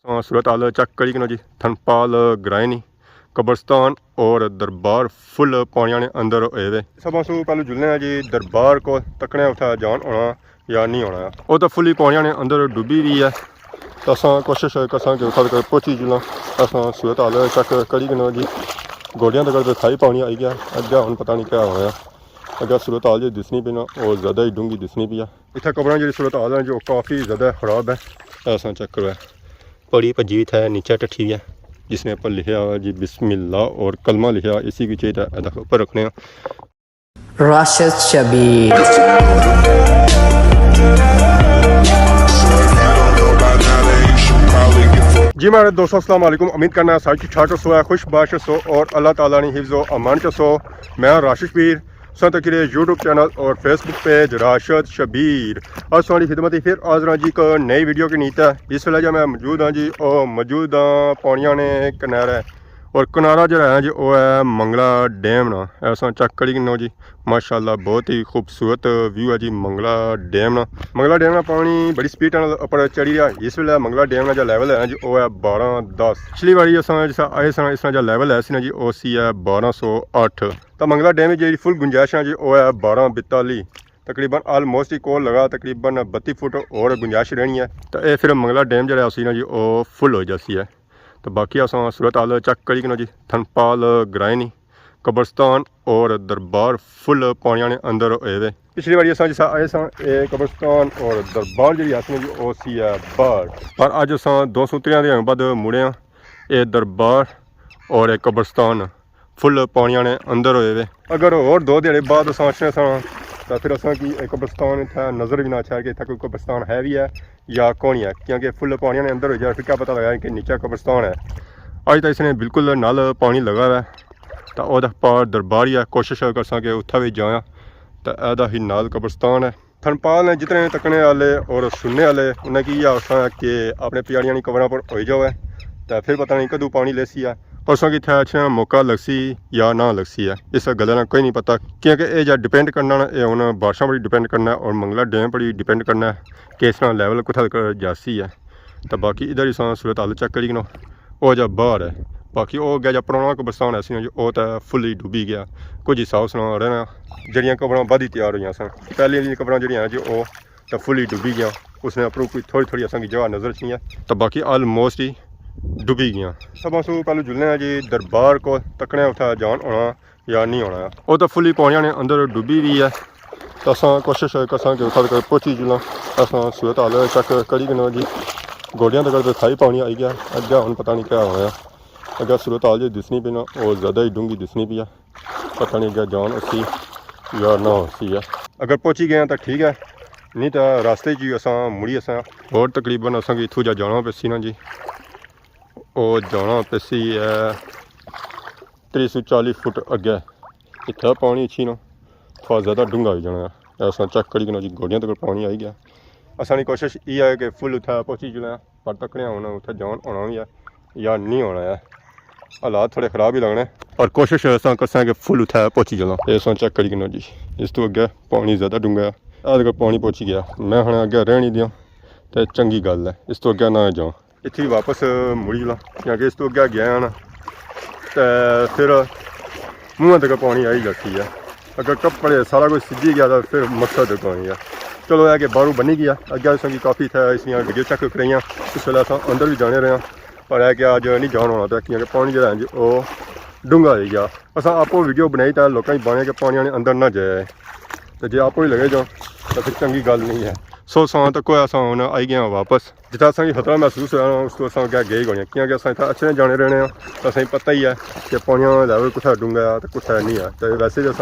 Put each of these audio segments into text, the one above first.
सूरत हाल check करी कनो जी थनपाल ग्राइनी कब्रस्तान और दरबार फुल पानिया ने अंदर होए वे सब असू पहले जुलने जी दरबार को तकने उत्थे जान होना या नहीं होना वो तो फुली पानिया ने अंदर डुबी भी है तो अस कोशिश कसा कि उत्थे तक पहुंची जुला अस सूरत हाल चेक करी कनो जी गोडियां तक दिखाई पानी आई गया अगे हम पता नहीं क्या होया अगर सूरत हाल जो दिसनी पी ना वो ज़्यादा ही डूंगी दिसनी पी है इतने कब्रां जी सूरत हाल है जो काफ़ी ज़्यादा खराब है ऐसा चेक करो बड़ी पजीत है नीचे टट्ठी है जिसने ऊपर लिखा हुआ जी बिस्मिल्लाह और कलमा लिखा इसी की चाहिए ऊपर रखने राशिद शबीर जी मेरे दोस्तों अस्सलाम वालेकुम उम्मीद करना है सारी ठीक ठाक सो है खुश बाश सो और अल्लाह ताला ने हिफ्ज़ो अमान च सो मैं राशिद शबीर तकरीर यूट्यूब चैनल और फेसबुक पेज राशिद शबीर और सोनी खिदमत फिर हाज़र जी एक नई वीडियो की नीत है इस वेले जो मैं मौजूद हाँ जी और मौजूद हाँ पानिया ने किनारा और किनारा जो है जी वो है मंगला डैम ना ऐसा चेक करी नो जी माशाल्लाह बहुत ही खूबसूरत व्यू है जी मंगला डैम ना पानी बड़ी स्पीड ऊपर चढ़ी रहा इस वेले मंगला डैम जो लैवल है जी वो है 1210 पिछली बारी अस आए सन इस जो लैवल है ना जी वो सी है 1208 तो मंगला डैम की जी फुल गुंजाइश है जी वो है 1242 तकरीबन आलमोस्ट ही कोल लगा तकरीबन 32 फुट और गुंजाइश रहनी है तो ये फिर मंगला डैम जो है ना जी वो फुल हो जाती है तो बाकी अस सूरत हाल चेक करी कनो जी थनपाल ग्राइनी कब्रस्तान और दरबार फुल पानिया ने अंदर होए वे पिछली बारी अस आए सन कब्रस्तान और दरबार जी अस जी ओ सी है बाहर पर अज अस 2 सूत्रियां दे बाद मुड़े हाँ ये दरबार और एक कब्रस्तान फुल पानिया ने अंदर होए वे अगर और 2 ध्याड़े बाद अस आने सन तो फिर असा कि एक कब्रस्तान इतना नज़र भी ना अच्छा है कि इतना कोई कब्रस्तान है भी है या कौन है क्योंकि फुल पानी ने अंदर हो जाए फिर क्या पता लगा कि नीचे कब्रस्तान है अज तो इसने बिल्कुल नाल पानी लगा हुआ है तो वह पार दरबार ही है कोशिश कर कि उत्थे भी जाया तो यदा ही नाल कब्रस्तान है थनपाल ने जितने तकने वाले और सुनने वाले उन्हें की आसा कि अपने प्यारियां कबरों पर हो जाओ तो फिर पता नहीं कदू पानी लेसी है और कि इतना अच्छा मौका लगसी या ना लगसी है इस गल का कोई नहीं पता क्योंकि ये जो डिपेंड करना ये हूँ बारिशों पर डिपेंड करना है और मंगला डैम पर डिपेंड करना है कि इस लैवल कुछ जासी है तो बाकी इधर ही सूरत हाल चेक करी नो वो जो बाहर है बाकी वो गया जो पुराना कब्रस्तान ऐसी जी वो तो फुल ही डुबी गया कुछ हिस्सा उसना रहना जड़ियाँ कबरां बद ही तैयार हुई सन पहले कबरां जड़ियाँ जी वो तो फुल ही डुबी गया उसने अपनी कोई थोड़ी थोड़ी असा की जगह नज़र ची है तो बाकी आलमोस्ट ही डुबी गया सब असू पहले जुलने जी दरबार को तकने उत्थे जान होना या नहीं होना वो तो फुली पानिया ने अंदर डुबी भी है तो अस कोशिश कसा कि उत्थे तक पहुंची जुला अस सूरत हाल चेक करी कनो जी गोडियां तक दिखाई पानी आई गया अगे हम पता नहीं क्या होया अगर सूरत हाल जो दिसनी पी ना वो ज़्यादा ही डूंगी दिसनी पी है पता नहीं अगर जान उसी या ना उसी है अगर पहुंची गए तो ठीक है नहीं तो रास्ते जी अस मुड़ी अस और तकरीबन असा इतों जा जाना पैसी ना जी और जाना पैसी है 340 फुट अगे इतना पानी अच्छी ना थोड़ा ज़्यादा डूंगा हो जाना ऐसा चेक करी ना जी गोडियां तक पानी आई गया असानी कोशिश ये है कि फुल उत्थे पहुंची जुना पर तकने होना उत्थे जान होना भी है या नहीं होना है हालात थोड़े ख़राब ही लगने और कोशिश असा कसा कि फुल उत्थे पहुंची जाना ऐसा चेक करी ना जी इस तो अगे पानी ज़्यादा डूंगा है अगर पानी पहुंची गया मैं हम अगे रह नहीं दियाँ तो चंगी गल है इस तो अगे ना जाऊँ इतनी वापस मुड़ी ला क्योंकि इस तो अगे गया ना तो फिर मूँह तक पानी आई जाती है अगर कपड़े सारा कुछ सिजी गया तो फिर मकसद तक पानी है चलो है कि बाहरों बनी गया अगे असें काफ़ी था इसलिए वीडियो चेक कराइया इस वेले अस अंदर भी जाने रहे पर है कि अज नहीं जान होना तो क्योंकि पानी जो है जी वो डूंगा रही गया अस आपो वीडियो बनाई तो लोगों बने कि पानी ने अंदर ना जाए तो जे आपो ही लगे जाओ तो फिर चंगी गल नहीं है सो सा तक अस हम आई गए वापस जितना असा खतरा महसूस होया उस तो अस गए गए क्योंकि अस इतना अच्छे जाने रहने तो असें पता ही है कि पानी लैवल कुछ डूंगा है तो कुछ है नहीं है तो वैसे भी अस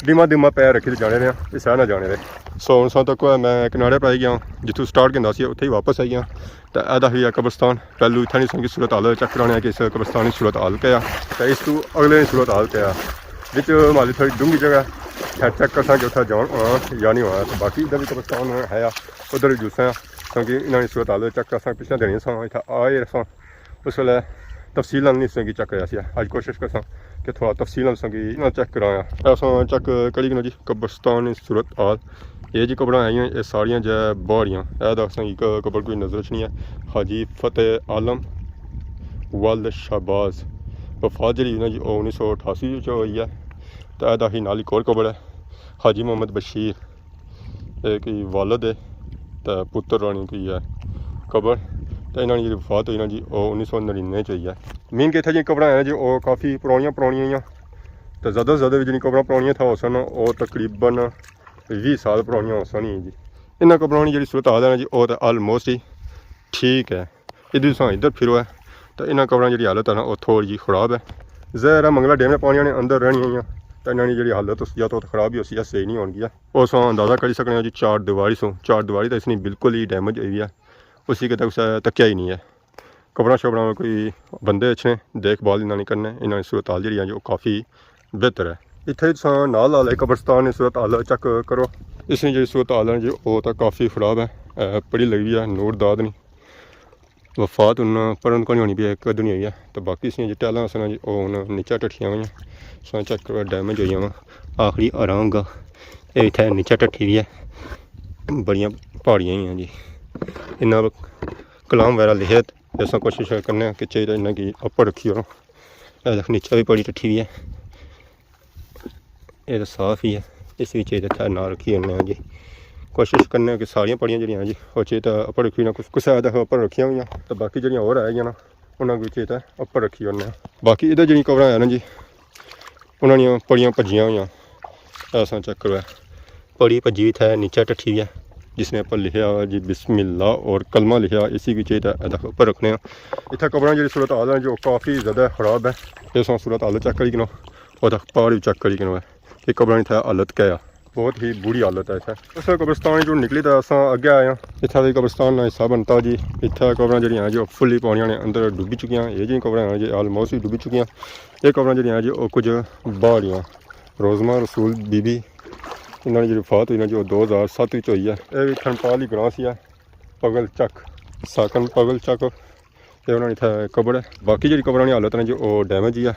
धीमा पैर रखी जाने रहे इस ना जाने रहे सो हम तक मैं किनारे पर आई गया जितों स्टार्ट किया उत्थे ही वापस आई गया तो यदा ही है कब्रस्तान पहलू इतना नहीं संगी सूरत हाल चेक कराने कि इस कब्रस्तान की सूरत हाल क्या तो इस तू अगले सूरत हाल क्या बिच माली थोड़ी डूंगी जगह चेक कर सकें उत्थे जान होना या नहीं होना तो बाकी इधर भी कब्रस्तान है उधर भी जुलसा क्योंकि इन्होंने सूरत हाल चेक कर पिछले दिन इतना आए रसा उस वे तफसील नहीं संगी चेक कराया अज कोशिश कर कि थोड़ा तफसील संगी चेक कराया ऐसा चेक करी ना जी कब्रस्तान सूरत हाल ਇਹ ਜੀ ਕਬਰਾਂ ਆਈਆਂ ਇਹ ਸਾਰੀਆਂ ਜੈ ਬਾਹਰੀਆਂ ਇਹ ਦੱਸਾਂ ਇੱਕ ਕਬਰ ਕੋਈ ਨਜ਼ਰ 'ਚ ਨਹੀਂ ਹੈ। ਹਾਜੀ ਫਤਿਹ ਆਲਮ ਵਲਦ ਸ਼ਾਹਬਾਜ਼ ਵਫਾਤ ਜਿਹੜੀ ਇਹਨਾਂ ਜੀ ਉਹ 1988 ਵਿੱਚ ਹੋਈ ਹੈ। ਤਾਂ ਇਹਦਾ ਹੀ ਨਾਲ ਇੱਕ ਹੋਰ ਕਬਰ ਹੈ ਹਾਜੀ ਮੁਹੰਮਦ ਬਸ਼ੀਰ ਇਹ ਕੀ ਵਾਲਦ ਹੈ ਤਾਂ ਪੁੱਤਰ ਰਾਣੀ ਕੀ ਹੈ ਕਬਰ। ਤਾਂ ਇਹਨਾਂ ਦੀ ਜਿਹੜੀ ਵਫਾਤ ਹੋਈ ਨਾ ਜੀ ਉਹ 1999 ਚ ਹੋਈ ਹੈ। ਮੀਨ ਕਿ ਇੱਥੇ ਜਿਹੜੀਆਂ ਕਬਰਾਂ ਹੈ ਜੀ ਉਹ ਕਾਫੀ ਪੁਰਾਣੀਆਂ ਆ। ਤਾਂ ਜ਼ਿਆਦਾ ਤੋਂ ਜ਼ਿਆਦਾ ਵੀ ਜਿਹੜੀਆਂ ਕਬਰਾਂ ਪੁਰਾਣੀਆਂ ਥਾਂ ਸਨ ਉਹ ਤਕਰੀਬਨ 20 ਸਾਲ ਪੁਰਾਣੀਆਂ ਹੋ ਸਨ ਜੀ। ਇਹਨਾਂ ਕਬਰਾਂ ਦੀ ਜਿਹੜੀ ਸੂਰਤ ਹਾਲ ਹੈ ਨਾ ਜੀ ਉਹ ਤਾਂ ਆਲਮੋਸਟ ਹੀ ਠੀਕ ਹੈ। ਇੱਧਰ ਸਾਂ ਇੱਧਰ ਫਿਰੋ ਹੈ ਤਾਂ ਇਹਨਾਂ ਕਬਰਾਂ ਜਿਹੜੀ ਹਾਲਤ ਹੈ ਨਾ ਉਹ ਥੋੜ੍ਹੀ ਜਿਹੀ ਖਰਾਬ ਹੈ। ਜ਼ਹਿਰ ਹੈ ਮੰਗਲਾ ਡੈਮ ਦੇ ਪਾਣੀਆਂ ਨੇ ਅੰਦਰ ਰਹਿਣੀਆਂ ਤਾਂ ਇਹਨਾਂ ਦੀ ਜਿਹੜੀ ਹਾਲਤ ਜਾਂ ਤਾਂ ਖਰਾਬ ਹੀ ਹੋਸੀ ਜਾਂ ਸਹੀ ਨਹੀਂ ਹੋਣਗੀਆਂ। ਉਹ ਸਾਂ ਅੰਦਾਜ਼ਾ ਕਰ ਸਕਦੇ ਹਾਂ ਜੀ ਚਾਰ ਦੀਵਾਰੀ ਤਾਂ ਇਸਨੀ ਬਿਲਕੁਲ ही डैमेज हुई है। उसी के तक तकिया ही नहीं है। कबरां शबरां में कोई बंदे अच्छे देखभाल इन्होंने करना इन्होंने सूरत हाल जी जो काफ़ी बेहतर है। इतने नाल वाले कब्रस्तान ने सूरत हाल चेक करो इसने जी सूरत हाल है जी वो तो काफ़ी खराब है। पढ़ी लगी है नूर दाद नहीं वफात उन पढ़न को नहीं होनी भी एक दुनिया हुई है। तो बाकी इसने जी टैलें सन जी वो हूँ नीचा टट्ठियाँ हुई सन चेक करो डैमेज हुई वा आखिरी आराम गा ये इतने नीचा टट्ठी भी है बड़ियाँ पहाड़ियाँ ही हैं जी। इन्ना कलाम वगैरह लिखे अस कोशिश करने कि चाहिए इन्हें कि उपर रखी हो नीचा भी बड़ी टट्ठी भी है ये तो साफ ही है इस भी चाहिए ना रखी होने जी। कोशिश करने कि सारिया पड़ियाँ जी वो चाहिए उपर रखी ना कुछ उपर रखिया हुई तो बाकी जो होर है ना उन्होंने भी चाहिए उपर रखी होने। बाकी इधर जी कबरां है ना जी उन्होंने पड़ियाँ भजिया हुई ऐसा चेक करो पड़ी भजी भी थे नीचा टट्ठी भी है जिसने पर लिखा जी बिस्मिल्लाह और कलमा लिखा इसी भी चाहिए उपर रखने। इतना कबरां जी सूरत हाल है जो काफ़ी ज़्यादा खराब है। इस सूरत हाल चेक करी किनो और पहाड़ भी चेक करी किनो है कि कबरां इतना हालत क्या है बहुत ही बुरी हालत है। इतना उस कब्रस्तान जो निकली तो अस अगे आए इतना भी कब्रस्तान का हिस्सा बनता जी। इतना कबरां जी जो फुली पानिया ने अंदर डुबी चुकी ये जी कबरां जी आलमोस्ट ही डुबी चुकी ये कबरां जी जो कुछ बाहरियाँ रोज़मा रसूल बीबी इन्होंने जी वफात हुई ना जो 2007 हुई है। यह भी खनपाल ही ग्रां सी है पगल चक साकन पगल चक ये उन्होंने इतना कबर है। बाकी जी कबरां की हालत ने जो डैमेज ही है।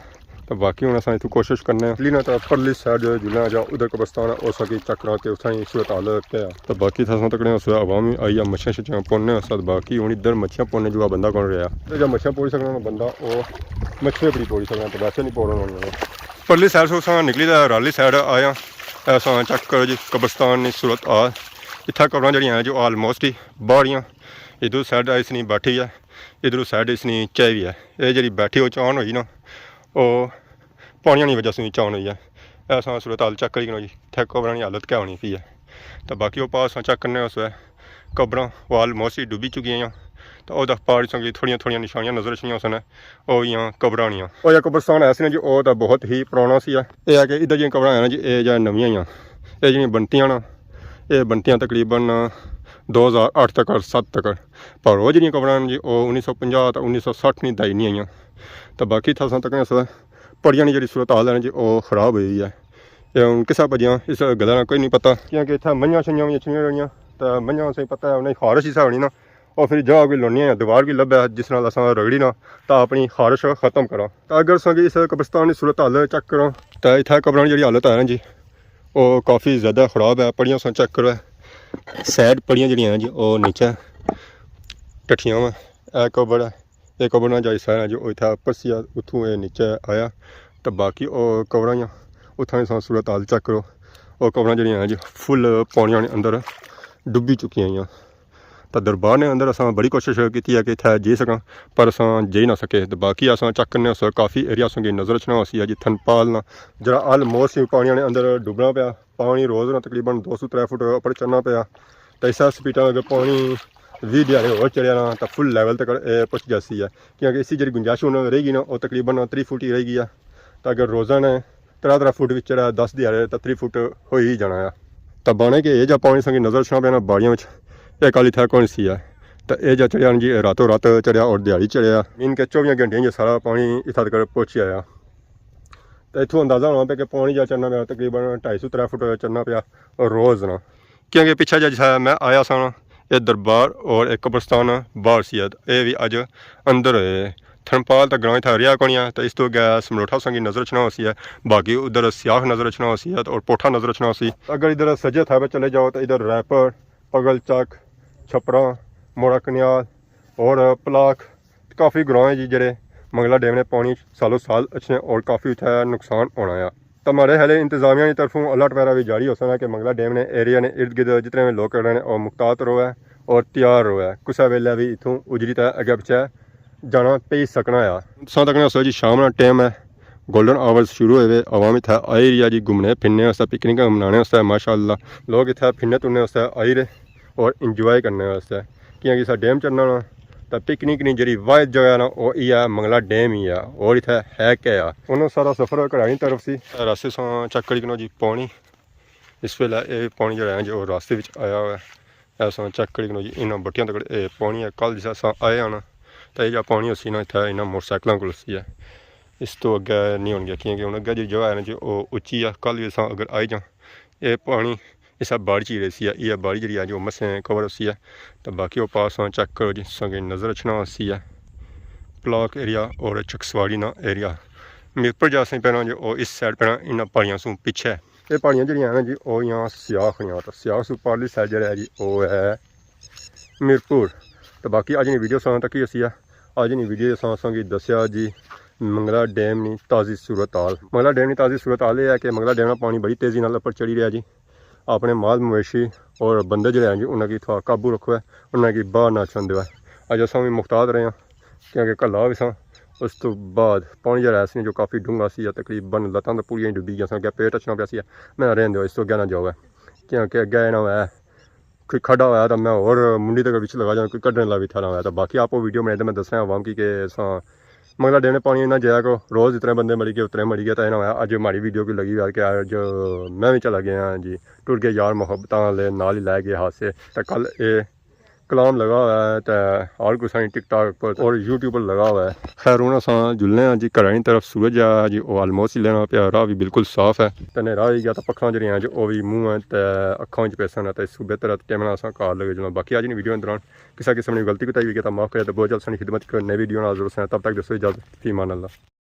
तो बाकी हूँ अस इतों कोशिश करने लीना तो परली साइड जो जुलना जाओ उधर कब्रस्तान है उस चक रहा कि उत्थां सूरत हालत क्या तो बाकी था तकड़े उस आवाम आई है मच्छियां शच्छियां पौने उस बाकी हूँ इधर मच्छियां पौने जो बंदा कौन रहा तो जब मच्छियां पोड़ी सकना बंदा वो मच्छियां बड़ी पोड़ी सकना तो वैसे नहीं पौड़ना। परली साइड से उस निकली तो राली साइड आया ऐसा चेक करो जी कब्रस्तान की सूरत हाल। इतना कबरां जड़ियाँ जो आलमोस्ट ही बाहरियाँ इधर साइड इसनी बैठी है इधर साइड इसनी चाय भी है। ये जी बैठी वो चान हुई ना वो पानिया की वजह से चान हुई है। ऐसा सूरत हाल चेक करी जी इतने कबरां की हालत क्या होनी पी है। तो बाकी वो पास चेक करने उस कबरां वो आलमोस्ट ही डुबी चुकी हैं तो वह पहाड़ी संगी थोड़िया निशानियां नजर छियाँ सन वो कबरानियाँ और यह कब्रस्तान ऐसे ने जी वो तो बहुत ही पुराना सी है। यह है कि इधर जी कबरां है ना जी ये जो नवियाँ ही ये जी बनतियाँ ना ये बनतियाँ तकरीबन 2008 तक 7 तक पर वो जी कबरां जी वो 1950 तो 1960 नहीं दाई नहीं आई। तो बाकी था तक पड़ियाँ की जी सूरत हाल है जी वो खराब हुई है। ये हूँ किसा भजियाँ इस गल का कोई नहीं पता क्योंकि इतना मंझां शंझां भी अच्छी रही तो मंझां से पता है उन्हें खारिश ही होनी ना और फिर जगह कोई लानी है दीवार भी लभ्या जिस नाल असां रगड़ी ना तो अपनी खारिश खत्म करा। तो अगर असें इस कब्रस्तान की सूरत हाल चेक करो तो इतना कबरां की हालत है ना जी वो काफ़ी ज़्यादा खराब है। पड़ियाँ असें चेक करो सैड पड़ियाँ जी जी वो नीचे टट्ठियाँ वा कबर है ये कबर ना जाई सारा जो इतना उपर सी उतों ये नीचे आया। तो बाकी वो कबरां उतना असां सूरत हाल चेक करो वो कबरां जड़ियाँ जी फुल पानिया ने अंदर डुबी चुकी हैं। तो दरबार ने अंदर अस बड़ी कोशिश की है कि इतना जी सकां पर अस जी ना सके। तो बाकी अस चेक करने उस काफ़ी एरिया संगी नजर रचना उसी है जी थनपाल ना जरा आलमोस्ट ही पानिया ने अंदर डुबना पाया पानी रोज़ ना तकरीबन 203 फुट उपर चढ़ना पाया। तो इस स्पीडा अगर पानी 20 दिहाड़े और चढ़िया ना तो फुल लैवल तक पुछ जासी है क्योंकि इसी जी गुंजाइश होने रहेगी ना वो तकरीबन 3 फुट ही रहेगी। तो अगर रोज़ाना 3 फुट भी चढ़ा 10 दिहाड़े तो 3 फुट हो ही जाना है। तो बने कि यह पानी संगी नजर रचना पाया ना बाड़ियों में एक काली था कौन सी है। तो यह जो चढ़िया जी रातों रात चढ़िया और दिहाड़ी चढ़िया मीन के 24 घंटे जो सारा पानी इतना तक पहुँच आया। तो इतों अंदाज़ा होना पाया कि पानी जो चढ़ना पाया तकरीबन 250-3 फुट चढ़ना पाया रोज़ ना क्योंकि पिछले जो मैं आया सा ये दरबार और एक कब्रस्तान बाहर सी है ये भी अज अंदर है। थरमपाल तो ग्रां था रिया कोनिया तो इस तो गया समरोठा संगी नजर रचना होसी है बाकी उधर सियाह नजर रचना होसी है और पोठा नजर रचना होसी। अगर इधर सज्जे थाबे चले जाओ तो इधर रैपर पगल चक छपरा मोड़ा कन्याल और पलाक काफ़ी ग्रां है जी जेडे मंगला डैम ने पानी सालों साल अच्छे और काफ़ी उत्थे नुकसान होना है। तो हमारे हाले इंतजामिया की तरफों अलर्ट वगैरह भी जारी हो सकता है कि मंगला डैम ने एरिया ने इर्द गिर्द जितने भी लोग रहे हैं और मुख्तात रो है और तैयार रो है कुछ वेले भी इतों उजरी तय अगे पिछे जाना पे सकना आ। तुसा तकना सो जी शाम का टाइम है गोल्डन आवर्स शुरू हुए आवाम इतना आई रही है जी घूमने फिरने वास्ते पिकनिक मनाने वास्ते माशाअल्लाह लोग इतना फिरने तुरने वास्ते आई रहे और इंजॉय करने वास्ते क्योंकि इस डैम चढ़ना ना तो पिकनिक नहीं जी वाहिद जगह ना वो है मंगला डैम ही है और इतना है क्या उन्होंने सारा सफ़र घरानी तरफ से रास्ते से चेक करी करो जी पानी इस वेले ये पानी जो है जो रास्ते में आया हुआ है ऐसा चेक करी करो जी इन्होंने बट्टियां तक पानी है कल जिस आए आना तो यह पानी उसी ना इतना इन्होंने मोटरसाइकिलों को सी है इस तो अगे नहीं होने क्योंकि हूँ अगे जी जगह है ना जी वो उच्ची है कल भी अगर आई जाओ ये पानी इस बाड़ी ची रही है यह बाड़ी जी है जो मसें कवर उसी है तो बाकी वो पास चेक करो जी संगे नज़र रचना उसी है ब्लॉक एरिया और चकसवाड़ी ना एरिया मीरपुर जा सी पैना जो इस साइड पैना इन पहाड़ियां सू पिछे ये पहाड़ियां जड़ियां हैं जी वो यहाँ सियाख हुई तो सियाख सू पारली साइड जो है जी वो है मीरपुर। तो बाकी अज नहीं वीडियो सा तक ही असी अज नहीं वीडियो असेंगी दसिया जी मंगला डैम की ताज़ी सूरत हाल। मंगला डैम की ताज़ी सूरत हाल यह है कि मंगला डैम का पानी बड़ी तेज़ी नाल उपर चढ़ी रहा जी अपने माल मवेशी और बंदे जो हैं जी उन्होंने थोड़ा काबू रखो है उन्होंने बाहर ना छंद है अज अस भी मुख्तात रहे हैं क्योंकि कला भी सा उस तो बाद पानी जो है जो काफ़ी डूंगा सी तकरीबन लत्तां तो पूरी डुबी गया अगर पेट अचना पिया सी मैं रहने दो इस तो अगे ना जाओ क्योंकि अगे ना है कोई खड्डा होया तो मैं और मुंडी तक बिच लगा जाऊँ कोई कड्ढने ला भी थारा होया तो बाकी आप वीडियो बनाए तो मैं दस रहा आवाम की मंगला डैम ने पानी इन्ना जाया को रोज़ इतने बंदे मरी गए उतने मरी गए तो इन्हें अज हमारी वीडियो की लगी यार कि अज मैं भी चला गया जी टुर गए यार मुहब्बत नाल ही लै गए हादसे तो कल ये कलाम लगा हुआ है तो हर कुछ टिकटॉक पर और यूट्यूब पर लगा हुआ है। खैर हूँ अस जुलने जी घर की तरफ सूरज आ जी वो आलमोस्ट ही लेना पिया राह भी बिल्कुल साफ है तो नेरा हो गया तो पक्खा जड़ियाँ जो वो भी मूँह है तो अखा पेसन है तो इस बेहतर टाइम अस घर लगे जुलना। बाकी अज नहीं वीडियो के दौरान किसी किस्म की गलती कोताही भी किया माफ़ करे तो बहुत जल्द सारी खिदमत नई वीडियो जरूर तब तक दसो इजाजत फी मान अल्लाह।